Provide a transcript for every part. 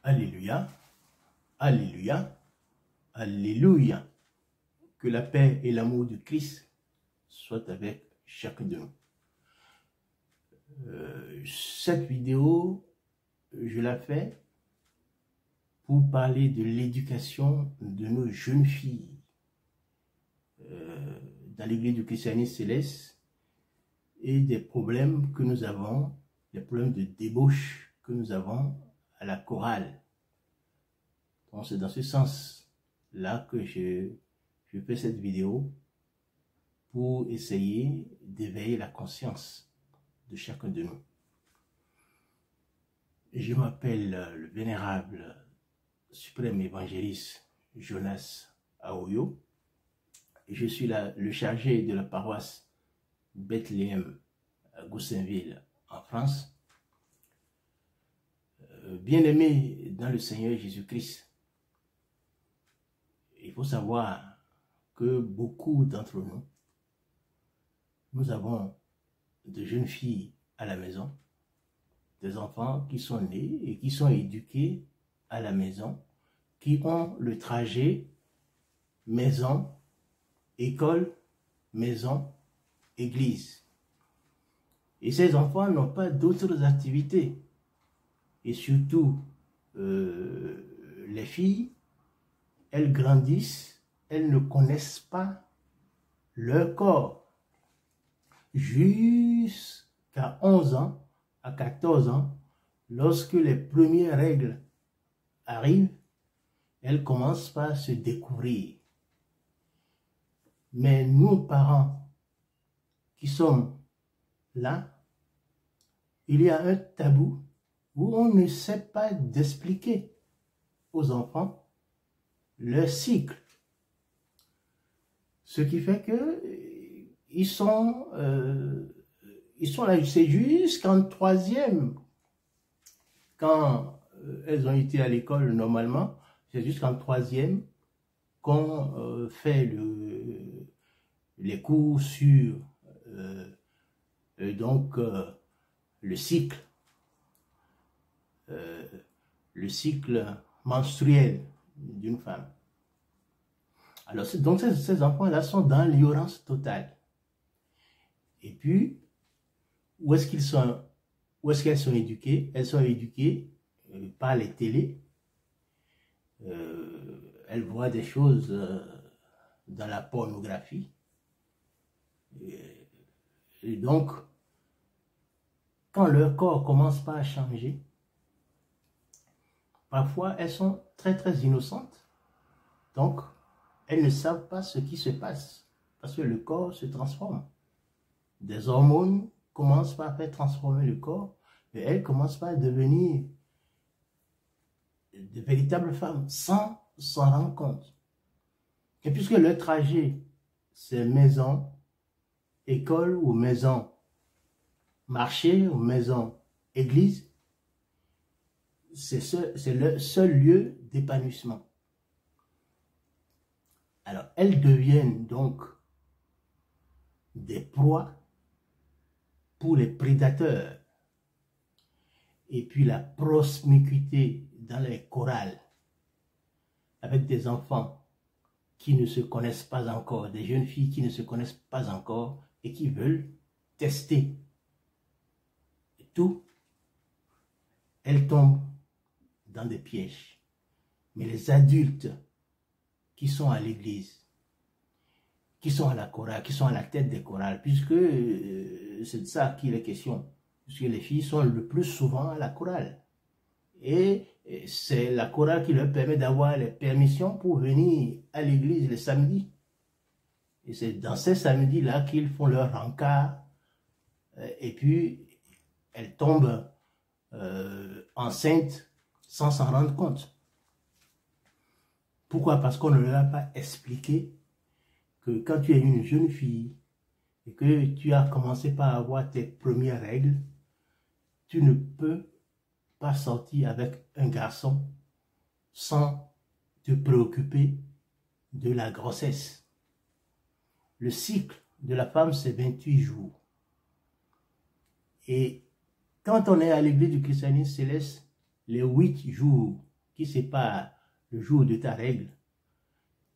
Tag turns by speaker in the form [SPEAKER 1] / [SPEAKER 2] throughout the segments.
[SPEAKER 1] Alléluia, Alléluia, Alléluia. Que la paix et l'amour de Christ soient avec chacun de nous. Cette vidéo, je la fais pour parler de l'éducation de nos jeunes filles dans l'église du christianisme céleste et des problèmes que nous avons, des problèmes de débauche que nous avons à la chorale. Donc c'est dans ce sens-là que je fais cette vidéo pour essayer d'éveiller la conscience de chacun de nous. Je m'appelle le vénérable suprême évangéliste Jonas Aoyo. Je suis le chargé de la paroisse Bethléem à Goussainville en France. Bien-aimé dans le Seigneur Jésus-Christ, il faut savoir que beaucoup d'entre nous, nous avons de jeunes filles à la maison, des enfants qui sont nés et qui sont éduqués à la maison, qui ont le trajet maison, école, maison, église. Et ces enfants n'ont pas d'autres activités. Et surtout, les filles, elles grandissent, elles ne connaissent pas leur corps. Jusqu'à 11 ans, à 14 ans, lorsque les premières règles arrivent, elles commencent par se découvrir. Mais nous, parents, qui sommes là, il y a un tabou où on ne sait pas d'expliquer aux enfants leur cycle. Ce qui fait que ils sont là, c'est jusqu'en troisième. Quand elles ont été à l'école normalement, c'est jusqu'en troisième qu'on fait les cours sur le cycle menstruel d'une femme. Alors, donc ces enfants-là sont dans l'ignorance totale. Et puis, où est-ce qu'elles sont éduquées? Elles sont éduquées par les télés. Elles voient des choses dans la pornographie. Et donc, quand leur corps commence pas à changer, parfois elles sont très très innocentes. Donc, elles ne savent pas ce qui se passe parce que le corps se transforme. Des hormones commencent par faire transformer le corps et elles commencent par devenir de véritables femmes sans s'en rendre compte. Et puisque leur trajet, c'est maison, école ou maison, marché ou maison, église, c'est le seul lieu d'épanouissement. Alors, elles deviennent donc des proies pour les prédateurs. Et puis la promiscuité dans les chorales avec des enfants qui ne se connaissent pas encore, des jeunes filles qui ne se connaissent pas encore et qui veulent tester. Et tout, elles tombent dans des pièges. Mais les adultes qui sont à l'église, qui sont à la chorale, qui sont à la tête des chorales, puisque c'est de ça qu'il est question, puisque les filles sont le plus souvent à la chorale. Et c'est la chorale qui leur permet d'avoir les permissions pour venir à l'église le samedi. Et c'est dans ces samedis-là qu'ils font leur rencard. Et puis, elles tombent enceintes sans s'en rendre compte. Pourquoi? Parce qu'on ne leur a pas expliqué que quand tu es une jeune fille et que tu as commencé par avoir tes premières règles, tu ne peux pas sortir avec un garçon sans te préoccuper de la grossesse. Le cycle de la femme, c'est 28 jours. Et quand on est à l'église du christianisme céleste, les 8 jours qui sépare le jour de ta règle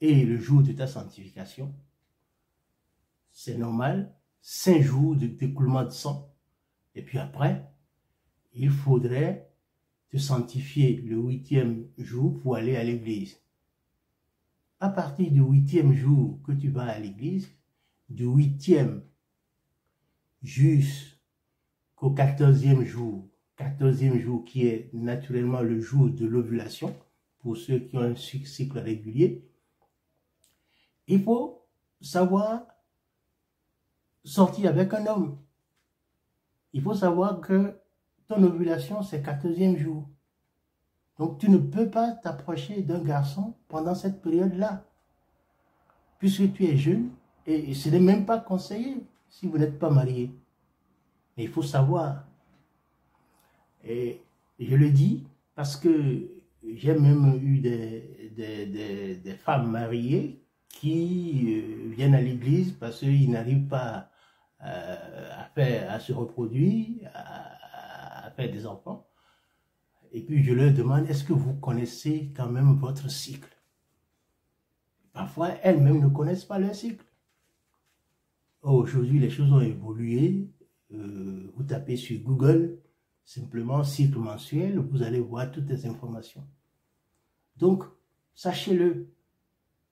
[SPEAKER 1] et le jour de ta sanctification, c'est normal, 5 jours d'écoulement de sang. Et puis après, il faudrait te sanctifier le 8e jour pour aller à l'église. À partir du 8e jour que tu vas à l'église, du 8e jusqu'au 14e jour qui est naturellement le jour de l'ovulation, pour ceux qui ont un cycle régulier, il faut savoir sortir avec un homme. Il faut savoir que ton ovulation, c'est 14e jour. Donc, tu ne peux pas t'approcher d'un garçon pendant cette période-là, puisque tu es jeune, et ce n'est même pas conseillé si vous n'êtes pas marié. Mais il faut savoir. Et je le dis parce que j'ai même eu des femmes mariées qui viennent à l'église parce qu'ils n'arrivent pas à se reproduire, à faire des enfants. Et puis je leur demande, est-ce que vous connaissez quand même votre cycle? Parfois, elles-mêmes ne connaissent pas leur cycle. Aujourd'hui, les choses ont évolué. Vous tapez sur Google, simplement cycle mensuel, vous allez voir toutes les informations. Donc, sachez-le,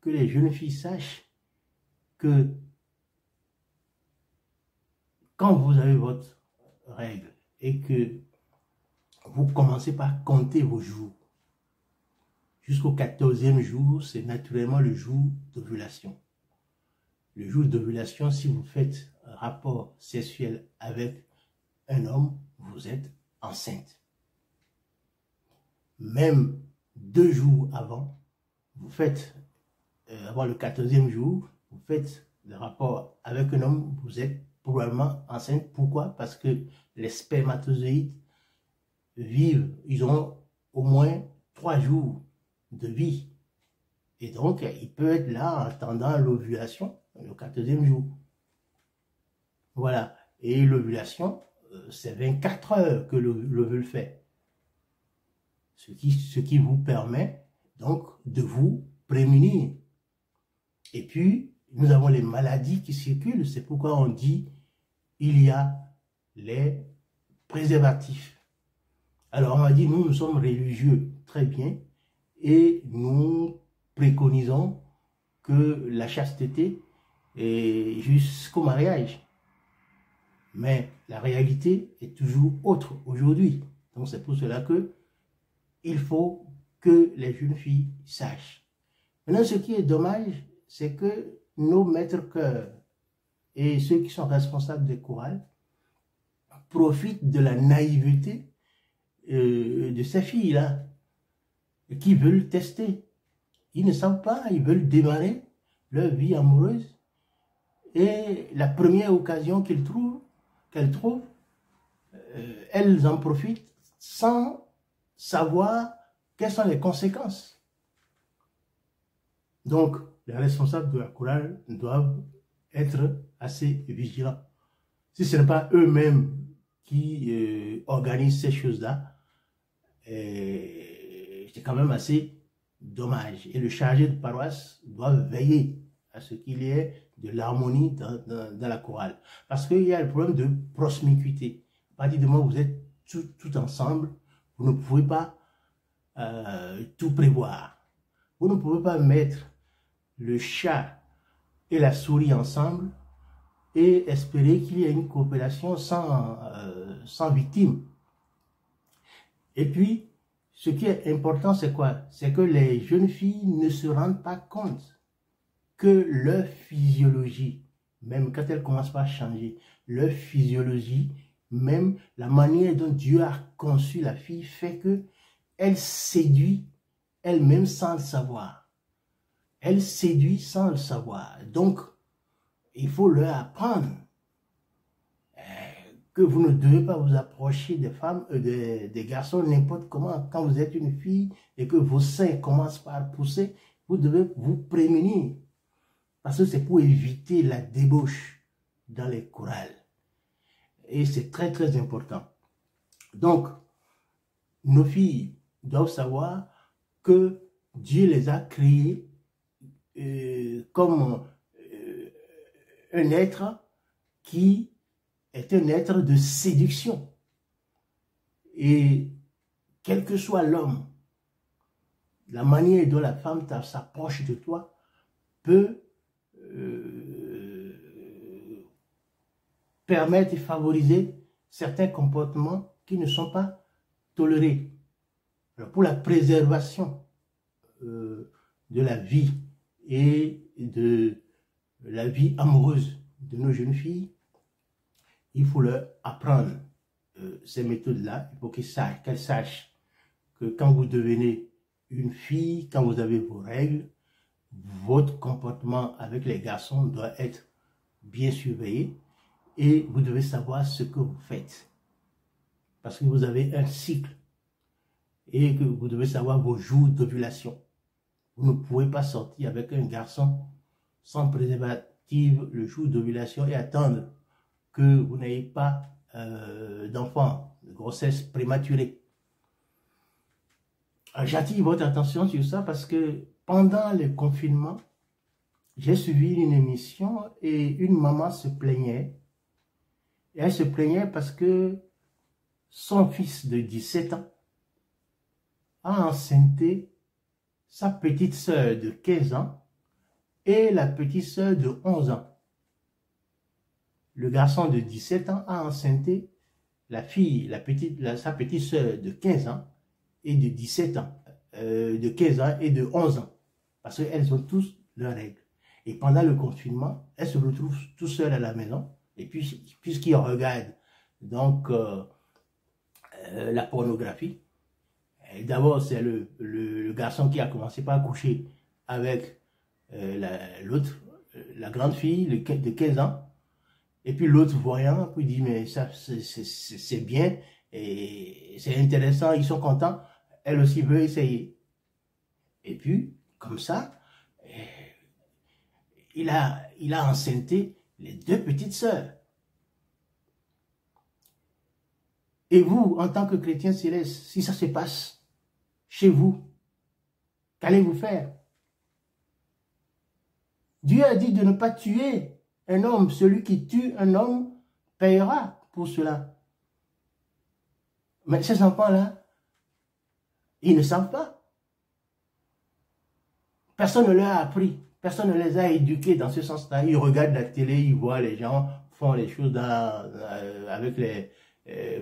[SPEAKER 1] que les jeunes filles sachent que quand vous avez votre règle et que vous commencez par compter vos jours, jusqu'au 14e jour, c'est naturellement le jour d'ovulation. Le jour d'ovulation, si vous faites un rapport sexuel avec un homme, vous êtes enceinte. Même 2 jours avant, vous faites, avant le 14e jour, vous faites le rapport avec un homme, vous êtes probablement enceinte. Pourquoi? Parce que les spermatozoïdes vivent, ils ont au moins 3 jours de vie. Et donc, il peut être là en attendant l'ovulation, le 14e jour. Voilà. Et l'ovulation, c'est 24 heures que l'ovule fait. Ce qui vous permet donc de vous prémunir. Et puis, nous avons les maladies qui circulent. C'est pourquoi on dit il y a les préservatifs. Alors, on m'a dit, nous sommes religieux, très bien, et nous préconisons que la chasteté est jusqu'au mariage. Mais la réalité est toujours autre aujourd'hui. Donc, c'est pour cela que il faut que les jeunes filles sachent. Maintenant, ce qui est dommage, c'est que nos maîtres chœurs et ceux qui sont responsables des chorales profitent de la naïveté de ces filles-là qui veulent tester. Ils ne savent pas, ils veulent démarrer leur vie amoureuse et la première occasion qu'elles trouvent, elles en profitent sans savoir quelles sont les conséquences. Donc, les responsables de la chorale doivent être assez vigilants. Si ce n'est pas eux-mêmes qui organisent ces choses-là, c'est quand même assez dommage. Et le chargé de paroisse doit veiller à ce qu'il y ait de l'harmonie dans la chorale. Parce qu'il y a le problème de promiscuité. À partir du moment où vous êtes tout ensemble, vous ne pouvez pas tout prévoir. Vous ne pouvez pas mettre le chat et la souris ensemble et espérer qu'il y ait une coopération sans victime. Et puis, ce qui est important, c'est quoi? C'est que les jeunes filles ne se rendent pas compte que leur physiologie, même quand elles commencent à changer, leur physiologie, même la manière dont Dieu a conçu la fille, fait que elle séduit elle-même sans le savoir. Elle séduit sans le savoir. Donc, il faut leur apprendre que vous ne devez pas vous approcher des femmes, des garçons n'importe comment. Quand vous êtes une fille et que vos seins commencent par pousser, vous devez vous prémunir. Parce que c'est pour éviter la débauche dans les chorales. Et c'est très très important. Donc, nos filles doivent savoir que Dieu les a créés comme un être qui est un être de séduction. Et quel que soit l'homme, la manière dont la femme s'approche de toi peut permettre et favoriser certains comportements qui ne sont pas tolérés. Alors, pour la préservation de la vie et de la vie amoureuse de nos jeunes filles, il faut leur apprendre ces méthodes-là pour qu'elles sachent que quand vous devenez une fille, quand vous avez vos règles, votre comportement avec les garçons doit être bien surveillé et vous devez savoir ce que vous faites. Parce que vous avez un cycle et que vous devez savoir vos jours d'ovulation. Vous ne pouvez pas sortir avec un garçon sans préservatif le jour d'ovulation et attendre que vous n'ayez pas d'enfant, de grossesse prématurée. J'attire votre attention sur ça parce que pendant le confinement, j'ai suivi une émission et une maman se plaignait. Et elle se plaignait parce que son fils de 17 ans a enceinté sa petite sœur de 15 ans et la petite sœur de 11 ans. Le garçon de 17 ans a enceinté la fille, sa petite sœur de 15 ans et de 17 ans, de 15 ans et de 11 ans. Parce qu'elles ont tous leurs règles. Et pendant le confinement, elles se retrouvent tout seules à la maison. Et puis, puisqu'ils regardent donc la pornographie, d'abord c'est le garçon qui a commencé par coucher avec l'autre, la grande fille de 15 ans. Et puis l'autre voyant, puis dit mais ça c'est bien et c'est intéressant, ils sont contents. Elle aussi veut essayer. Et puis comme ça, il a enceinté les deux petites sœurs. Et vous, en tant que chrétien céleste, si ça se passe chez vous, qu'allez-vous faire? Dieu a dit de ne pas tuer un homme. Celui qui tue un homme payera pour cela. Mais ces enfants-là, ils ne savent pas. Personne ne leur a appris. Personne ne les a éduqués dans ce sens-là. Ils regardent la télé, ils voient les gens font les choses avec les,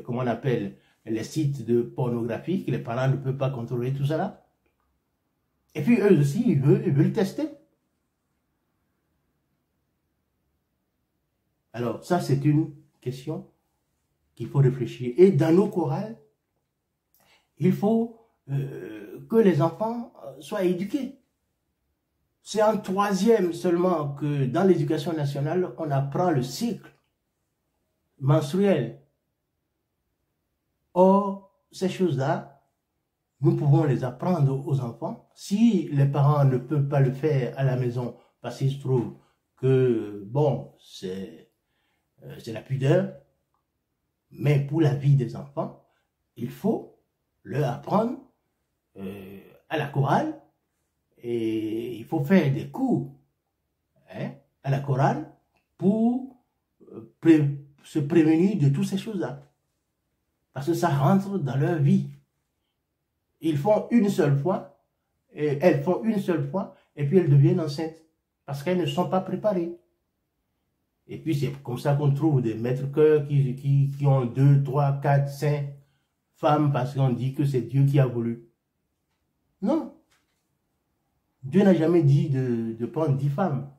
[SPEAKER 1] comment on appelle, les sites de pornographie que les parents ne peuvent pas contrôler, tout ça là. Et puis eux aussi, ils veulent tester. Alors ça, c'est une question qu'il faut réfléchir. Et dans nos chorales, il faut que les enfants soient éduqués. C'est en troisième seulement que dans l'éducation nationale, on apprend le cycle menstruel. Or, ces choses-là, nous pouvons les apprendre aux enfants. Si les parents ne peuvent pas le faire à la maison, parce qu'il se trouve que, bon, c'est la pudeur, mais pour la vie des enfants, il faut leur apprendre à la chorale, et il faut faire des cours à la chorale pour se prévenir de toutes ces choses-là. Parce que ça rentre dans leur vie. Ils font une seule fois, et elles font une seule fois, et puis elles deviennent enceintes. Parce qu'elles ne sont pas préparées. Et puis c'est comme ça qu'on trouve des maîtres-cœurs qui ont 2, 3, 4, 5 femmes, parce qu'on dit que c'est Dieu qui a voulu. Non. Dieu n'a jamais dit de prendre 10 femmes.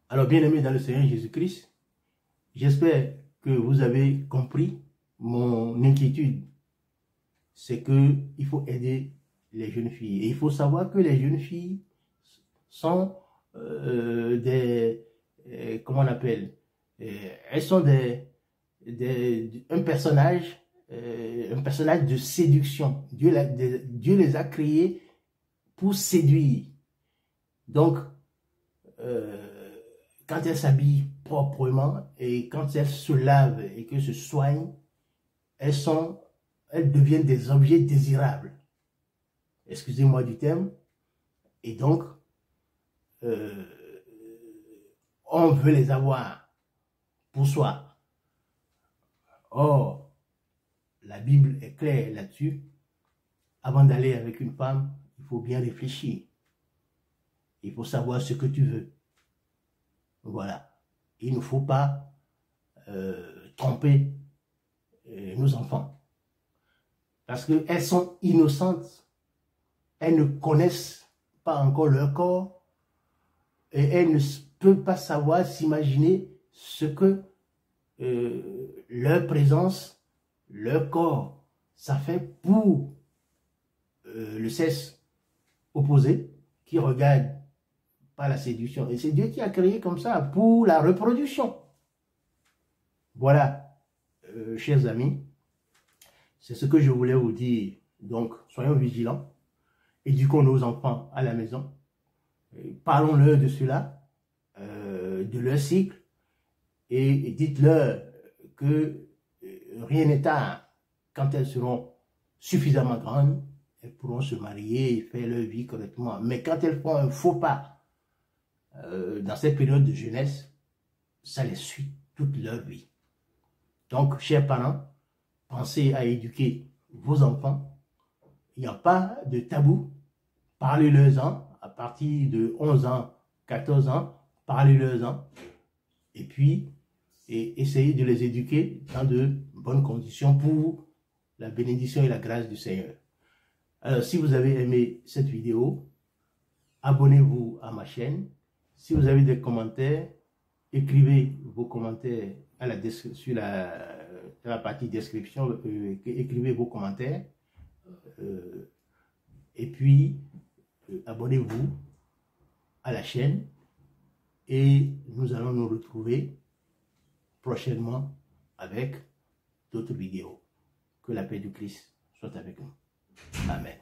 [SPEAKER 1] Alors, bien-aimés dans le Seigneur Jésus-Christ, j'espère que vous avez compris mon inquiétude. C'est qu'il faut aider les jeunes filles. Et il faut savoir que les jeunes filles sont comment on appelle, elles sont un personnage de séduction. Dieu les a créées pour séduire. Donc, quand elles s'habillent proprement et quand elles se lavent et qu'elles se soignent, elles sont elles deviennent des objets désirables. Excusez-moi du terme. Et donc, on veut les avoir pour soi. Or, la Bible est claire là-dessus. Avant d'aller avec une femme, il faut bien réfléchir. Il faut savoir ce que tu veux. Voilà. Il ne faut pas tromper nos enfants. Parce qu'elles sont innocentes. Elles ne connaissent pas encore leur corps. Et elles ne peuvent pas savoir, s'imaginer ce que leur présence, leur corps, ça fait pour le sexe opposé qui regarde par la séduction. Et c'est Dieu qui a créé comme ça pour la reproduction. Voilà, chers amis, c'est ce que je voulais vous dire. Donc, soyons vigilants, éduquons nos enfants à la maison, parlons-leur de cela, de leur cycle, et dites-leur que rien n'est tard. Quand elles seront suffisamment grandes, elles pourront se marier et faire leur vie correctement. Mais quand elles font un faux pas dans cette période de jeunesse, ça les suit toute leur vie. Donc, chers parents, pensez à éduquer vos enfants. Il n'y a pas de tabou. Parlez-leur-en à partir de 11 ans, 14 ans, parlez-leur-en. Et puis, essayez de les éduquer dans de bonnes conditions pour la bénédiction et la grâce du Seigneur. Alors, si vous avez aimé cette vidéo, abonnez-vous à ma chaîne. Si vous avez des commentaires, écrivez vos commentaires sur la partie description, écrivez vos commentaires. Et puis, abonnez-vous à la chaîne et nous allons nous retrouver prochainement avec d'autres vidéos. Que la paix du Christ soit avec nous. Amen.